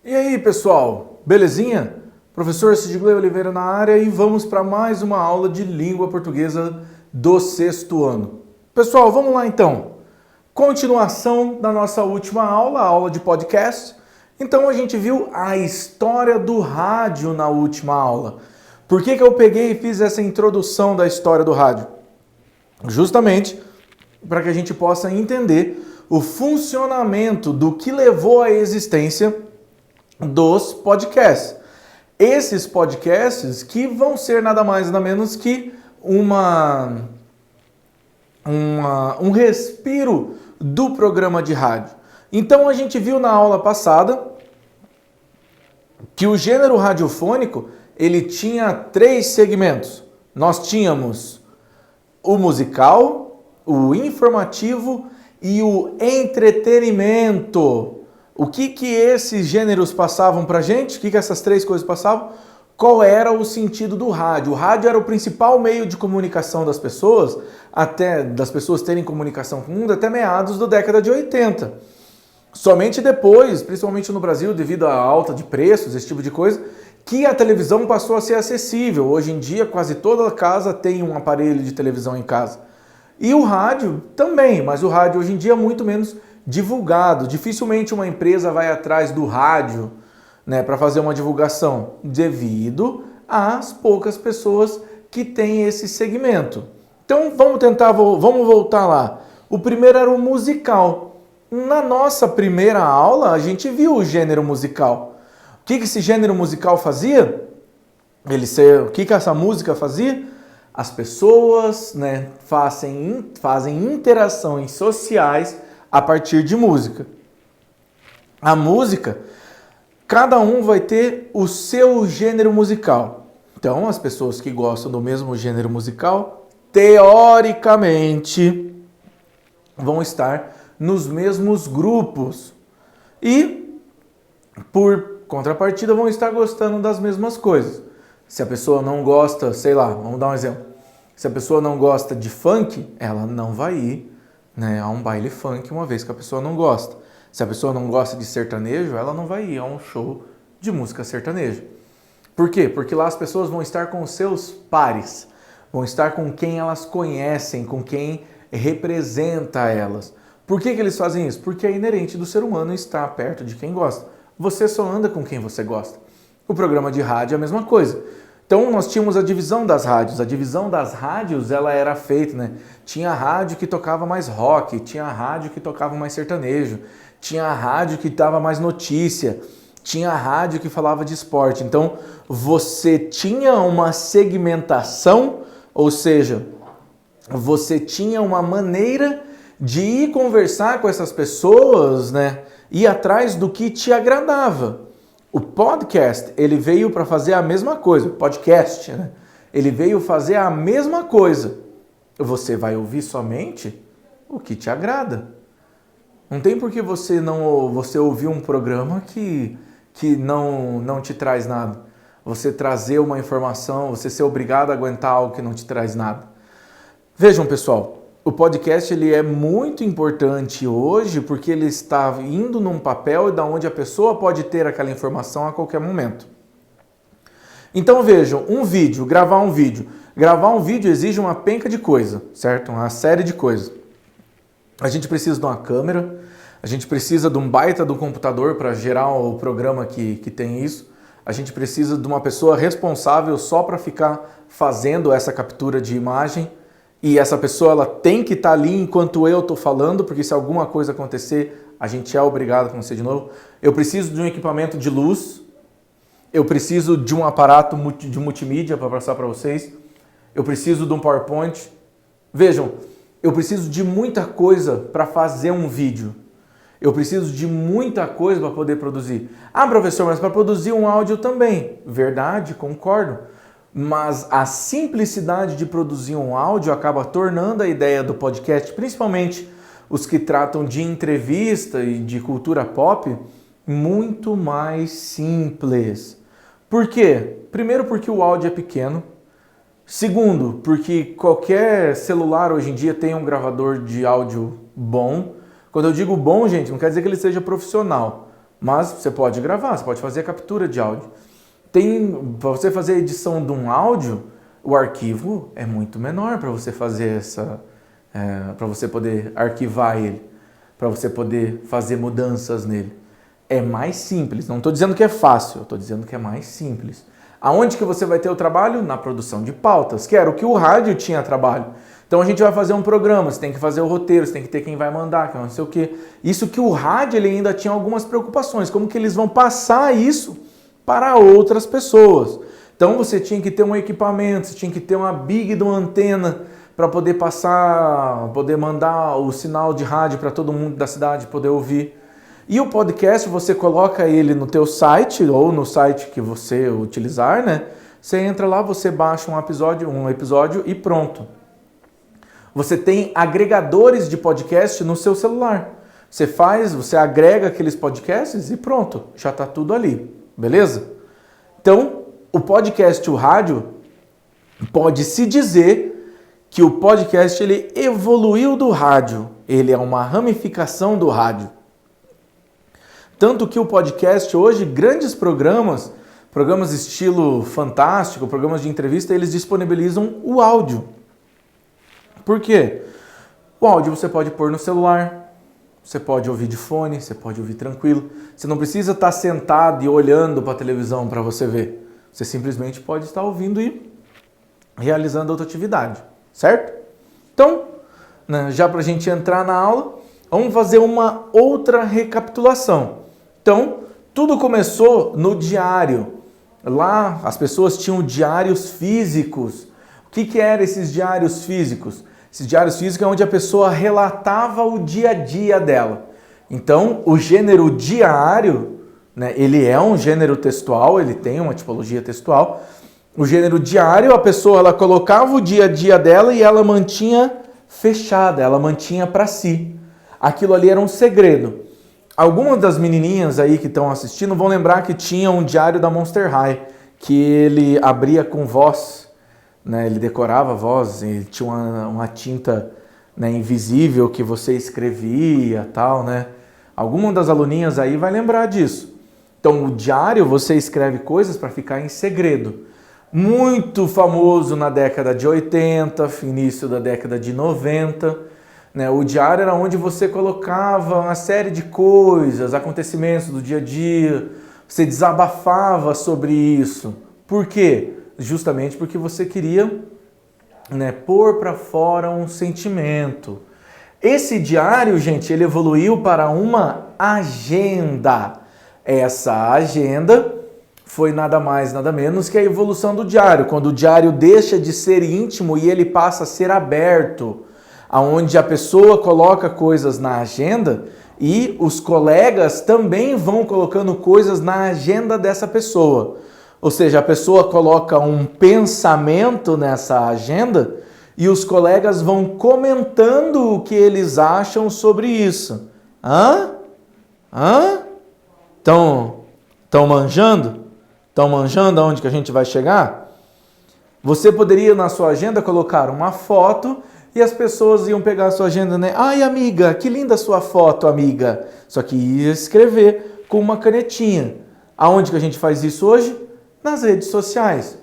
E aí, pessoal, belezinha? Professor Sidgley Oliveira na área e vamos para mais uma aula de língua portuguesa do sexto ano. Pessoal, vamos lá então. Continuação da nossa última aula, a aula de podcast. Então a gente viu a história do rádio na última aula. Por que eu peguei e fiz essa introdução da história do rádio? Justamente para que a gente possa entender o funcionamento do que levou à existência dos podcasts. Esses podcasts que vão ser nada mais nada menos que um respiro do programa de rádio. Então a gente viu na aula passada que o gênero radiofônico ele tinha 3 segmentos. Nós tínhamos o musical, o informativo e o entretenimento. O que esses gêneros passavam pra gente? O que essas 3 coisas passavam? Qual era o sentido do rádio? O rádio era o principal meio de comunicação das pessoas, até das pessoas terem comunicação com o mundo, até meados da década de 80. Somente depois, principalmente no Brasil, devido à alta de preços, esse tipo de coisa, que a televisão passou a ser acessível. Hoje em dia, quase toda casa tem um aparelho de televisão em casa. E o rádio também, mas o rádio hoje em dia é muito menos divulgado. Dificilmente uma empresa vai atrás do rádio, né, para fazer uma divulgação, devido às poucas pessoas que têm esse segmento. Então vamos voltar lá. O primeiro era o musical. Na nossa primeira aula, a gente viu o gênero musical. O que esse gênero musical fazia? O que essa música fazia? As pessoas, né, fazem interações sociais a partir de música. A música, cada um vai ter o seu gênero musical. Então, as pessoas que gostam do mesmo gênero musical, teoricamente, vão estar nos mesmos grupos. E, por contrapartida, vão estar gostando das mesmas coisas. Se a pessoa não gosta, sei lá, vamos dar um exemplo. Se a pessoa não gosta de funk, ela não vai ir, né, a um baile funk, uma vez que a pessoa não gosta. Se a pessoa não gosta de sertanejo, ela não vai ir a um show de música sertaneja. Por quê? Porque lá as pessoas vão estar com os seus pares, vão estar com quem elas conhecem, com quem representa elas. Por que eles fazem isso? Porque é inerente do ser humano estar perto de quem gosta. Você só anda com quem você gosta. O programa de rádio é a mesma coisa. Então nós tínhamos a divisão das rádios. A divisão das rádios ela era feita, né? Tinha rádio que tocava mais rock, tinha rádio que tocava mais sertanejo, tinha rádio que dava mais notícia, tinha rádio que falava de esporte. Então você tinha uma segmentação, ou seja, você tinha uma maneira de ir conversar com essas pessoas, né? Ir atrás do que te agradava. O podcast, ele veio para fazer a mesma coisa, o podcast, né? Ele veio fazer a mesma coisa. Você vai ouvir somente o que te agrada. Não tem por que você ouvir um programa que não te traz nada. Você trazer uma informação, você ser obrigado a aguentar algo que não te traz nada. Vejam, pessoal, o podcast ele é muito importante hoje porque ele está indo num papel da onde a pessoa pode ter aquela informação a qualquer momento. Então vejam, gravar um vídeo exige uma penca de coisa, certo? Uma série de coisas. A gente precisa de uma câmera, a gente precisa de um baita do computador para gerar o programa que tem isso. A gente precisa de uma pessoa responsável só para ficar fazendo essa captura de imagem. E essa pessoa ela tem que estar ali enquanto eu estou falando, porque se alguma coisa acontecer, a gente é obrigado a acontecer de novo. Eu preciso de um equipamento de luz, eu preciso de um aparato de multimídia para passar para vocês, eu preciso de um PowerPoint. Vejam, eu preciso de muita coisa para fazer um vídeo. Eu preciso de muita coisa para poder produzir. Ah, professor, mas para produzir um áudio também. Verdade, concordo. Mas a simplicidade de produzir um áudio acaba tornando a ideia do podcast, principalmente os que tratam de entrevista e de cultura pop, muito mais simples. Por quê? Primeiro, porque o áudio é pequeno. Segundo, porque qualquer celular hoje em dia tem um gravador de áudio bom. Quando eu digo bom, gente, não quer dizer que ele seja profissional. Mas você pode gravar, você pode fazer a captura de áudio. Para você fazer a edição de um áudio, o arquivo é muito menor para você fazer para você poder arquivar ele, para você poder fazer mudanças nele. É mais simples. Não estou dizendo que é fácil, estou dizendo que é mais simples. Aonde que você vai ter o trabalho? Na produção de pautas, que era o que o rádio tinha trabalho. Então a gente vai fazer um programa, você tem que fazer o roteiro, você tem que ter quem vai mandar, que não sei o quê. Isso que o rádio ele ainda tinha algumas preocupações, como que eles vão passar isso para outras pessoas. Então você tinha que ter um equipamento, você tinha que ter uma big de uma antena para poder poder mandar o sinal de rádio para todo mundo da cidade poder ouvir. E o podcast, você coloca ele no teu site ou no site que você utilizar, né? Você entra lá, você baixa um episódio e pronto. Você tem agregadores de podcast no seu celular. Você agrega aqueles podcasts e pronto, já está tudo ali, beleza? Então, o podcast, o rádio, pode-se dizer que o podcast ele evoluiu do rádio, ele é uma ramificação do rádio. Tanto que o podcast hoje, grandes programas estilo Fantástico, programas de entrevista, eles disponibilizam o áudio. Por quê? O áudio você pode pôr no celular, você pode ouvir de fone, você pode ouvir tranquilo. Você não precisa estar sentado e olhando para a televisão para você ver. Você simplesmente pode estar ouvindo e realizando outra atividade, certo? Então, já para a gente entrar na aula, vamos fazer uma outra recapitulação. Então, tudo começou no diário. Lá as pessoas tinham diários físicos. O que eram esses diários físicos? Esses diários físicos é onde a pessoa relatava o dia a dia dela. Então, o gênero diário, né, ele é um gênero textual, ele tem uma tipologia textual. O gênero diário, a pessoa ela colocava o dia a dia dela e ela mantinha fechada, ela mantinha para si. Aquilo ali era um segredo. Algumas das menininhas aí que estão assistindo vão lembrar que tinha um diário da Monster High, que ele abria com voz, né? Ele decorava a voz, ele tinha uma tinta, né, invisível que você escrevia, tal, né? Alguma das aluninhas aí vai lembrar disso. Então, o diário você escreve coisas para ficar em segredo. Muito famoso na década de 80, início da década de 90. Né? O diário era onde você colocava uma série de coisas, acontecimentos do dia a dia, você desabafava sobre isso. Por quê? Justamente porque você queria, né, pôr para fora um sentimento. Esse diário, gente, ele evoluiu para uma agenda. Essa agenda foi nada mais, nada menos que a evolução do diário, quando o diário deixa de ser íntimo e ele passa a ser aberto, aonde a pessoa coloca coisas na agenda e os colegas também vão colocando coisas na agenda dessa pessoa. Ou seja, a pessoa coloca um pensamento nessa agenda e os colegas vão comentando o que eles acham sobre isso. Estão manjando? Estão manjando aonde que a gente vai chegar? Você poderia na sua agenda colocar uma foto e as pessoas iam pegar a sua agenda, né? Ai, amiga, que linda a sua foto, amiga. Só que ia escrever com uma canetinha. Aonde que a gente faz isso hoje? Nas redes sociais.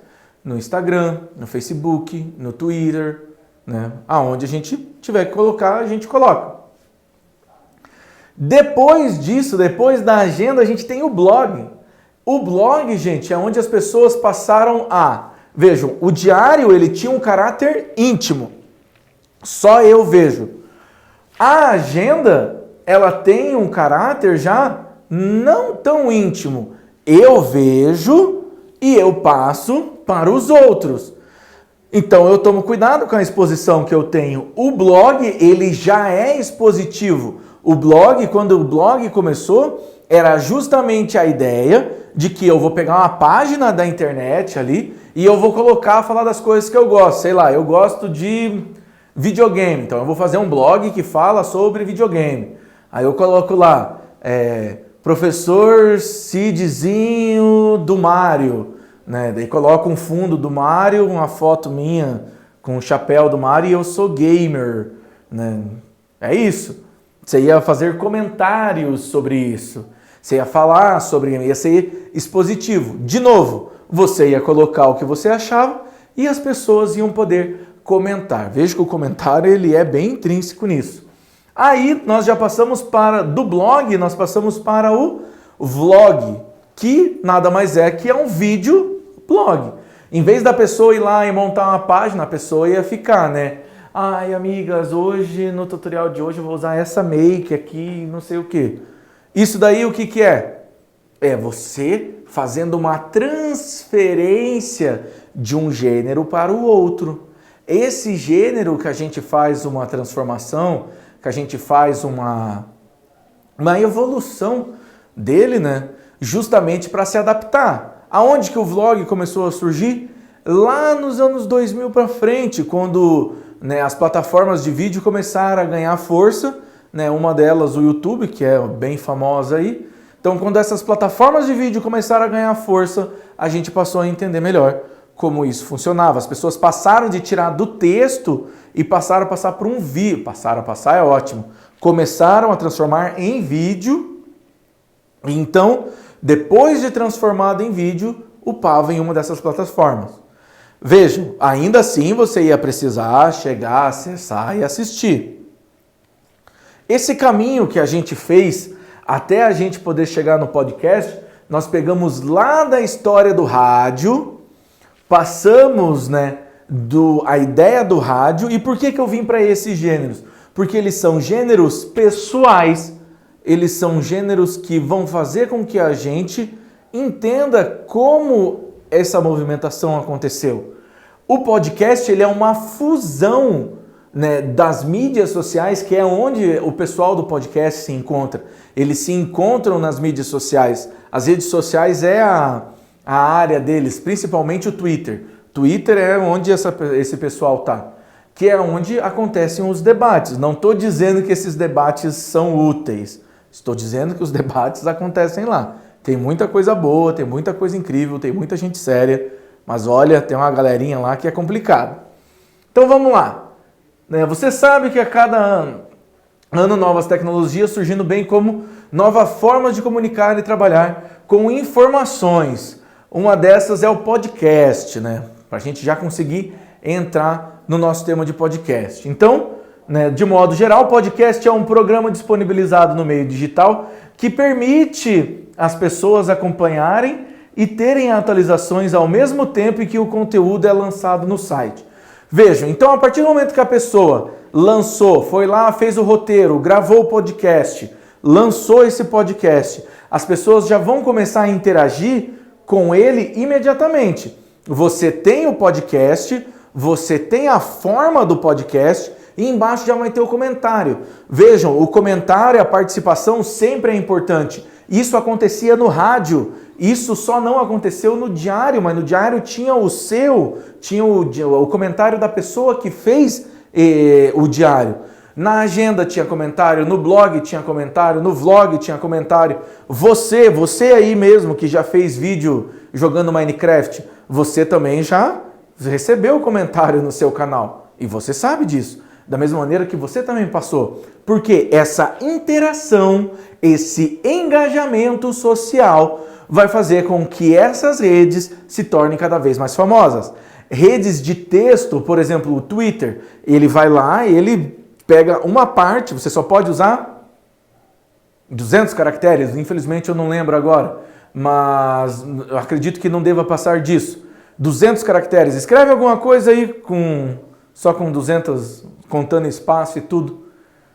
No Instagram, no Facebook, no Twitter, né? Aonde a gente tiver que colocar, a gente coloca. Depois disso, depois da agenda, a gente tem o blog. O blog, gente, é onde as pessoas passaram a... Vejam, o diário, ele tinha um caráter íntimo. Só eu vejo. A agenda, ela tem um caráter já não tão íntimo. Eu vejo e eu passo para os outros. Então eu tomo cuidado com a exposição que eu tenho. O blog, ele já é expositivo. O blog, quando o blog começou, era justamente a ideia de que eu vou pegar uma página da internet ali e eu vou falar das coisas que eu gosto. Sei lá, eu gosto de videogame, então eu vou fazer um blog que fala sobre videogame. Aí eu coloco lá, professor Cidzinho do Mario, né? Daí coloco um fundo do Mario, uma foto minha com o chapéu do Mario e eu sou gamer, né? É isso. Você ia fazer comentários sobre isso. Você ia falar sobre, ia ser expositivo. De novo, você ia colocar o que você achava e as pessoas iam poder comentar. Veja que o comentário ele é bem intrínseco nisso. Aí nós já passamos do blog, nós passamos para o vlog, que nada mais é que é um vídeo blog. Em vez da pessoa ir lá e montar uma página, a pessoa ia ficar, né? Ai, amigas, hoje no tutorial de hoje eu vou usar essa make aqui, não sei o que. Isso daí o que é? É você fazendo uma transferência de um gênero para o outro. Esse gênero que a gente faz uma transformação, que a gente faz uma evolução dele, né? Justamente para se adaptar. Aonde que o vlog começou a surgir? Lá nos anos 2000 para frente, quando, né, as plataformas de vídeo começaram a ganhar força, né? Uma delas o YouTube, que é bem famosa aí. Então, quando essas plataformas de vídeo começaram a ganhar força, a gente passou a entender melhor como isso funcionava. As pessoas passaram de tirar do texto e passaram a passar para um vídeo. Passaram a passar é ótimo. Começaram a transformar em vídeo. Então, depois de transformado em vídeo, upava em uma dessas plataformas. Vejam, ainda assim você ia precisar chegar, acessar e assistir. Esse caminho que a gente fez até a gente poder chegar no podcast, nós pegamos lá da história do rádio, passamos, né, a ideia do rádio. E por que eu vim para esses gêneros? Porque eles são gêneros pessoais, eles são gêneros que vão fazer com que a gente entenda como essa movimentação aconteceu. O podcast ele é uma fusão, né, das mídias sociais, que é onde o pessoal do podcast se encontra. Eles se encontram nas mídias sociais. As redes sociais é a área deles, principalmente o Twitter. Twitter é onde esse pessoal está, que é onde acontecem os debates. Não estou dizendo que esses debates são úteis, estou dizendo que os debates acontecem lá. Tem muita coisa boa, tem muita coisa incrível, tem muita gente séria, mas olha, tem uma galerinha lá que é complicado. Então vamos lá. Você sabe que a cada ano novas tecnologias surgindo, bem como novas formas de comunicar e trabalhar com informações. Uma dessas é o podcast, né? Para a gente já conseguir entrar no nosso tema de podcast. Então, né, de modo geral, o podcast é um programa disponibilizado no meio digital que permite as pessoas acompanharem e terem atualizações ao mesmo tempo em que o conteúdo é lançado no site. Vejam, então a partir do momento que a pessoa lançou, foi lá, fez o roteiro, gravou o podcast, lançou esse podcast, as pessoas já vão começar a interagir com ele imediatamente. Você tem o podcast, você tem a forma do podcast e embaixo já vai ter o comentário. Vejam, o comentário, a participação sempre é importante. Isso acontecia no rádio, isso só não aconteceu no diário, mas no diário tinha o comentário da pessoa que fez o diário. Na agenda tinha comentário, no blog tinha comentário, no vlog tinha comentário. Você aí mesmo que já fez vídeo jogando Minecraft, você também já recebeu comentário no seu canal. E você sabe disso. Da mesma maneira que você também passou. Porque essa interação, esse engajamento social vai fazer com que essas redes se tornem cada vez mais famosas. Redes de texto, por exemplo, o Twitter, ele vai lá e ele pega uma parte, você só pode usar 200 caracteres, infelizmente eu não lembro agora, mas eu acredito que não deva passar disso. 200 caracteres, escreve alguma coisa aí só com 200, contando espaço e tudo.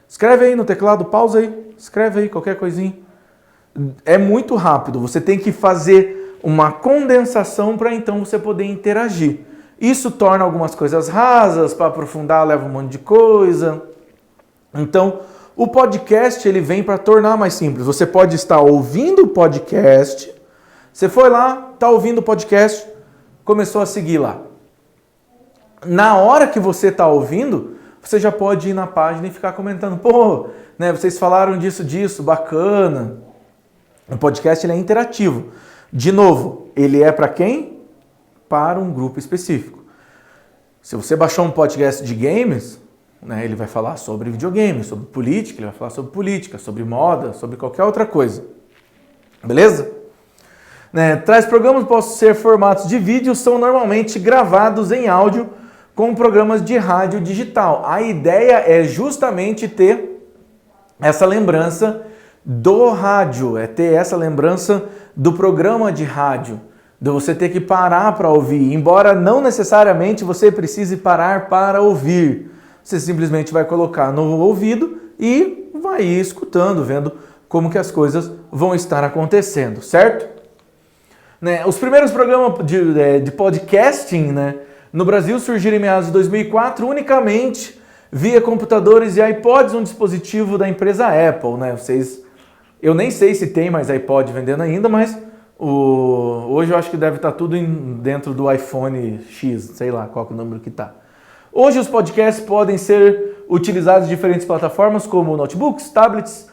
Escreve aí no teclado, pausa aí, escreve aí qualquer coisinha. É muito rápido, você tem que fazer uma condensação para então você poder interagir. Isso torna algumas coisas rasas, para aprofundar leva um monte de coisa. Então, o podcast ele vem para tornar mais simples. Você pode estar ouvindo o podcast, você foi lá, está ouvindo o podcast, começou a seguir lá. Na hora que você está ouvindo, você já pode ir na página e ficar comentando. Pô, né, vocês falaram disso, bacana. O podcast ele é interativo. De novo, ele é para quem? Para um grupo específico. Se você baixou um podcast de games, né, ele vai falar sobre videogame, sobre política, ele vai falar sobre política, sobre moda, sobre qualquer outra coisa. Beleza? Tais programas podem ser formatos de vídeo, são normalmente gravados em áudio com programas de rádio digital. A ideia é justamente ter essa lembrança do rádio, é ter essa lembrança do programa de rádio, de você ter que parar para ouvir, embora não necessariamente você precise parar para ouvir. Você simplesmente vai colocar no ouvido e vai ir escutando, vendo como que as coisas vão estar acontecendo, certo? Os primeiros programas de podcasting, no Brasil surgiram em meados de 2004 unicamente via computadores e iPods, um dispositivo da empresa Apple. Eu nem sei se tem mais iPod vendendo ainda, mas hoje eu acho que deve estar tudo dentro do iPhone X, sei lá qual que é o número que está. Hoje os podcasts podem ser utilizados em diferentes plataformas como notebooks, tablets,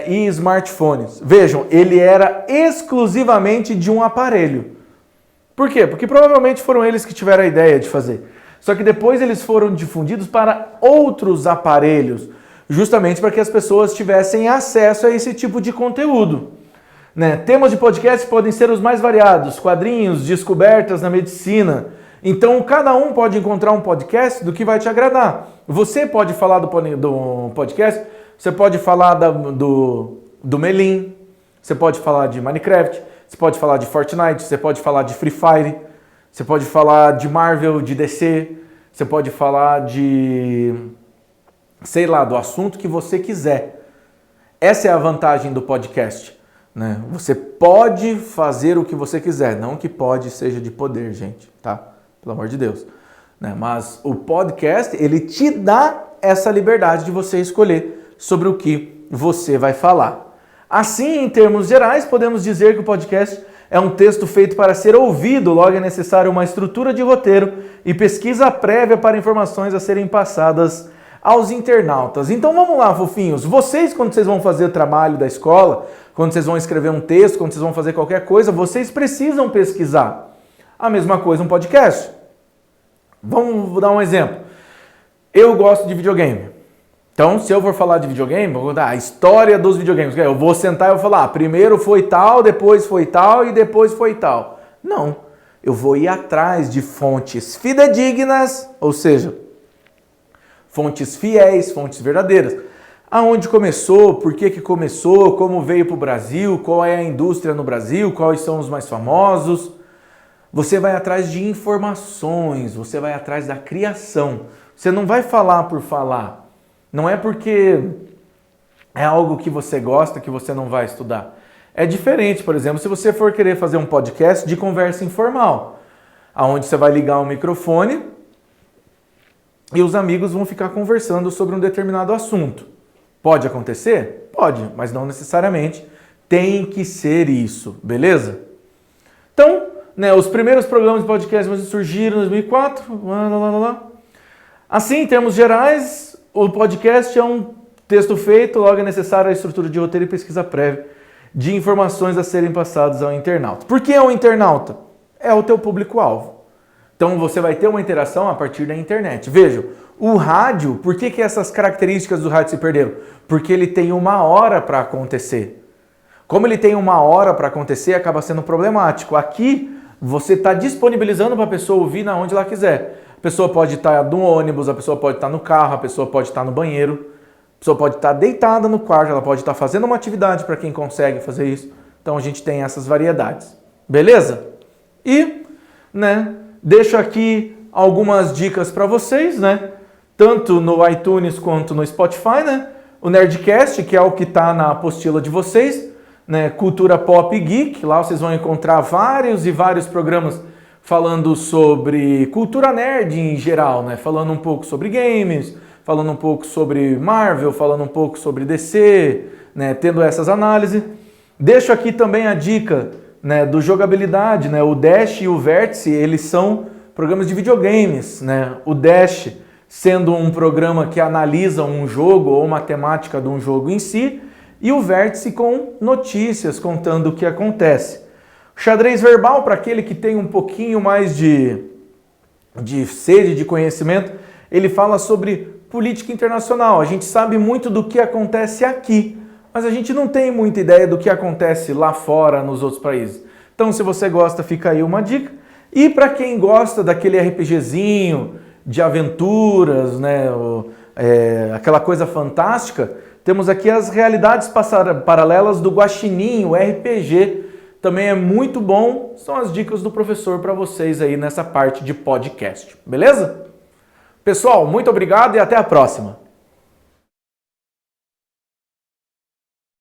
e smartphones. Vejam, ele era exclusivamente de um aparelho. Por quê? Porque provavelmente foram eles que tiveram a ideia de fazer. Só que depois eles foram difundidos para outros aparelhos, justamente para que as pessoas tivessem acesso a esse tipo de conteúdo. Temas de podcast podem ser os mais variados: quadrinhos, descobertas na medicina. Então cada um pode encontrar um podcast do que vai te agradar. Você pode falar do podcast. Você pode falar do Melim, você pode falar de Minecraft, você pode falar de Fortnite, você pode falar de Free Fire, você pode falar de Marvel, de DC, você pode falar do assunto que você quiser. Essa é a vantagem do podcast. Você pode fazer o que você quiser, não que pode seja de poder, gente, tá? Pelo amor de Deus. Mas o podcast, ele te dá essa liberdade de você escolher sobre o que você vai falar. Assim, em termos gerais, podemos dizer que o podcast é um texto feito para ser ouvido, logo é necessário uma estrutura de roteiro e pesquisa prévia para informações a serem passadas aos internautas. Então vamos lá, fofinhos. Vocês, quando vocês vão fazer o trabalho da escola, quando vocês vão escrever um texto, quando vocês vão fazer qualquer coisa, vocês precisam pesquisar. A mesma coisa um podcast. Vamos dar um exemplo. Eu gosto de videogame. Então, se eu for falar de videogame, vou contar a história dos videogames. Eu vou sentar e vou falar, primeiro foi tal, depois foi tal e depois foi tal. Não, eu vou ir atrás de fontes fidedignas, ou seja, fontes fiéis, fontes verdadeiras. Aonde começou, por que começou, como veio para o Brasil, qual é a indústria no Brasil, quais são os mais famosos. Você vai atrás de informações, você vai atrás da criação. Você não vai falar por falar. Não é porque é algo que você gosta que você não vai estudar. É diferente, por exemplo, se você for querer fazer um podcast de conversa informal, onde você vai ligar um microfone e os amigos vão ficar conversando sobre um determinado assunto. Pode acontecer? Pode, mas não necessariamente tem que ser isso, beleza? Então, os primeiros programas de podcast surgiram em 2004. Assim, em termos gerais, o podcast é um texto feito, logo é necessário a estrutura de roteiro e pesquisa prévia de informações a serem passadas ao internauta. Por que é o internauta? É o teu público-alvo. Então você vai ter uma interação a partir da internet. Veja, o rádio, por que essas características do rádio se perderam? Porque ele tem uma hora para acontecer. Como ele tem uma hora para acontecer, acaba sendo problemático. Aqui, você está disponibilizando para a pessoa ouvir na onde ela quiser. A pessoa pode estar no ônibus, a pessoa pode estar no carro, a pessoa pode estar no banheiro, a pessoa pode estar deitada no quarto, ela pode estar fazendo uma atividade para quem consegue fazer isso. Então a gente tem essas variedades. Beleza? E, deixo aqui algumas dicas para vocês, tanto no iTunes quanto no Spotify, o Nerdcast, que é o que está na apostila de vocês, Cultura Pop Geek, lá vocês vão encontrar vários e vários programas falando sobre cultura nerd em geral, falando um pouco sobre games, falando um pouco sobre Marvel, falando um pouco sobre DC, tendo essas análises. Deixo aqui também a dica do Jogabilidade, o Dash e o Vértice, eles são programas de videogames, o Dash sendo um programa que analisa um jogo ou uma temática de um jogo em si, e o Vértice com notícias contando o que acontece. Xadrez verbal, para aquele que tem um pouquinho mais de sede de conhecimento, ele fala sobre política internacional. A gente sabe muito do que acontece aqui, mas a gente não tem muita ideia do que acontece lá fora nos outros países. Então, se você gosta, fica aí uma dica. E para quem gosta daquele RPGzinho de aventuras, né, aquela coisa fantástica, temos aqui as realidades paralelas do Guaxinim, o RPG. Também é muito bom, são as dicas do professor para vocês aí nessa parte de podcast, beleza? Pessoal, muito obrigado e até a próxima!